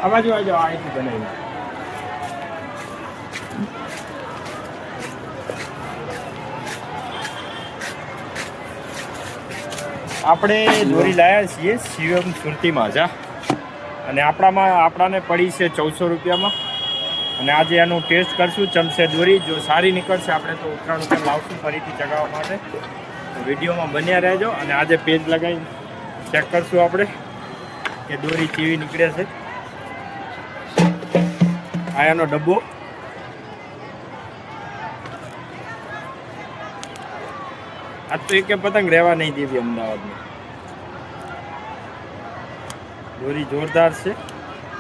આ બાજુ આવજો, આ અહીંથી બનાવી. આપણે દોરી લાવ્યા છીએ શિવમ સુરતી માજા, અને આપણાને પડી છે 1400 રૂપિયામાં. અને આજે એનું ટેસ્ટ કરશું. ચમચે દોરી જો સારી નીકળશે આપણે તો ઉત્તરાયણ ઉપર લાવશું ફરીથી ચગાવવા માટે. તો વિડીયોમાં બન્યા રહેજો. અને આજે પેજ લગાવી ચેક કરશું આપણે કે દોરી કેવી નીકળે છે. આ એનો ડબ્બો. આ તો એક પતંગ રહેવા નહીં દેવી અમદાવાદમાં. દોરી જોરદાર છે,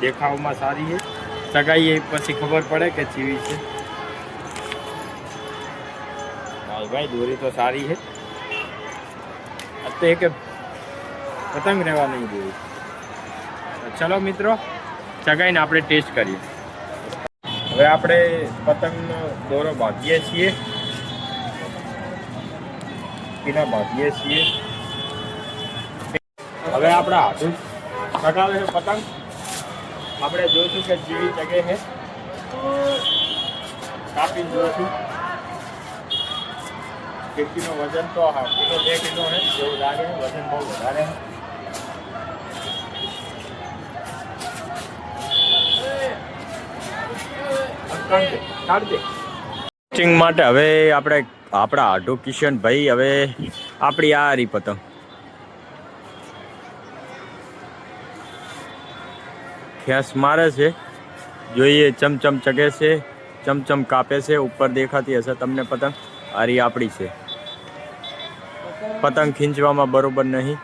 દેખાવમાં સારી છે. સગાઈએ પછી ખબર પડે કે ચીવી છે. ભાઈ દોરી તો સારી છે. આ તો એક પતંગ રહેવા નહીં દેવી. ચલો મિત્રો, ચગાઈને આપણે ટેસ્ટ કરીએ. હવે આપણે પતંગનો દોરો બાંધીએ છીએ, બાંધીએ છીએ. હવે આપણા હાથું ચગાવે છે પતંગ. આપણે જોઈશું કે જેવી ચગે છે, કાપી જોઈશું. ખીડકીનો વજન તો 1.5 કિલો છે જેવું લાગે. વજન બહુ વધારે છે. માટે હવે આપણે આપણા આઢો કિશન ભાઈ હવે આપણી આ રહી પતંગ ખેસ મારે છે. જોઈએ ચમચમ ચગે છે, ચમચમ કાપે છે. ઉપર દેખાતી હશે તમને પતંગ. આ રહી આપણી છે. પતંગ ખીંચવામાં બરોબર નહીં.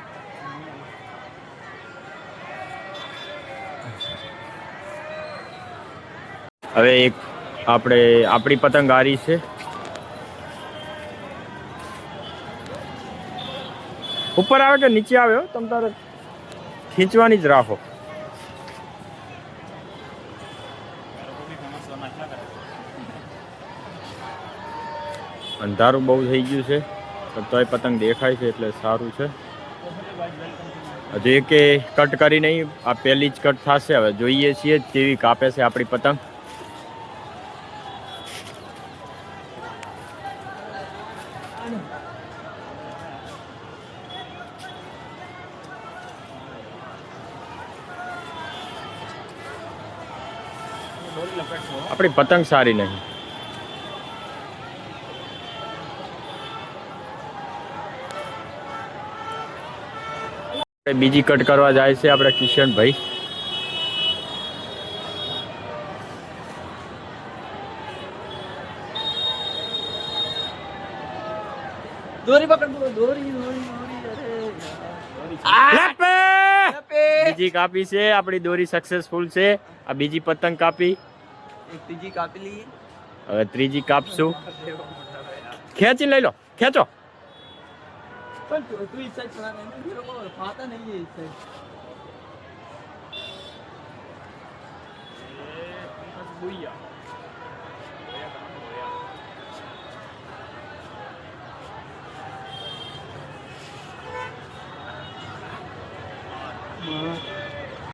હવે એક આપણી પતંગ આરી છે. ઉપર આવે કે નીચે આવે તમ તારે ખીંચવાની જ રાખો. અંધારું બહુ થઈ ગયું છે તોય પતંગ દેખાય છે એટલે સારું છે. હજી કે કટ કરી નહીં, આ પહેલી જ કટ થશે. હવે જોઈએ છીએ કેવી કાપે છે આપણી પતંગ. આપણી પતંગ સારી નહીં. બીજી કટ કરવા જાય છે આપણે કિશનભાઈ. દોરી પકડ, દોરી. બીજી કાપી છે આપણી દોરી સક્સેસફુલ છે. આ બીજી પતંગ કાપી, એક ત્રીજી કાપી લઈએ. હવે ત્રીજી કાપશું. ખેંચી લઈ લો, ખેંચો. પણ તું ઈચ્છા ચલાવે ને મેરો કો ફાતા નહીં है इससे. એ બસ ભૂયા